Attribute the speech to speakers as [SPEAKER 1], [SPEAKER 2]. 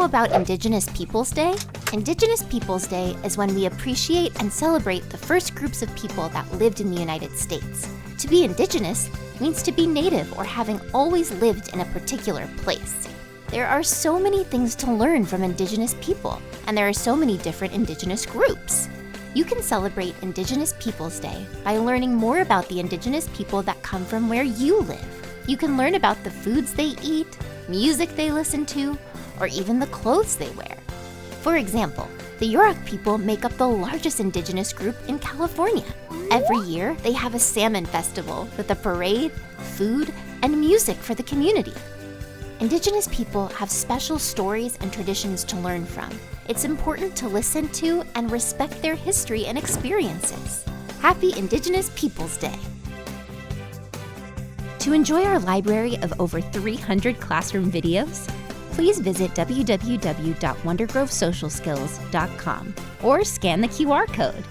[SPEAKER 1] about Indigenous Peoples Day? Indigenous Peoples Day is when we appreciate and celebrate the first groups of people that lived in the United States. To be Indigenous means to be native or having always lived in a particular place. There are so many things to learn from Indigenous people, and there are so many different Indigenous groups. You can celebrate Indigenous Peoples Day by learning more about the Indigenous people that come from where you live. You can learn about the foods they eat, music they listen to, or even the clothes they wear. For example, the Yurok people make up the largest Indigenous group in California. Every year, they have a salmon festival with a parade, food, and music for the community. Indigenous people have special stories and traditions to learn from. It's important to listen to and respect their history and experiences. Happy Indigenous Peoples Day! To enjoy our library of over 300 classroom videos, please visit www.wondergrovesocialskills.com or scan the QR code.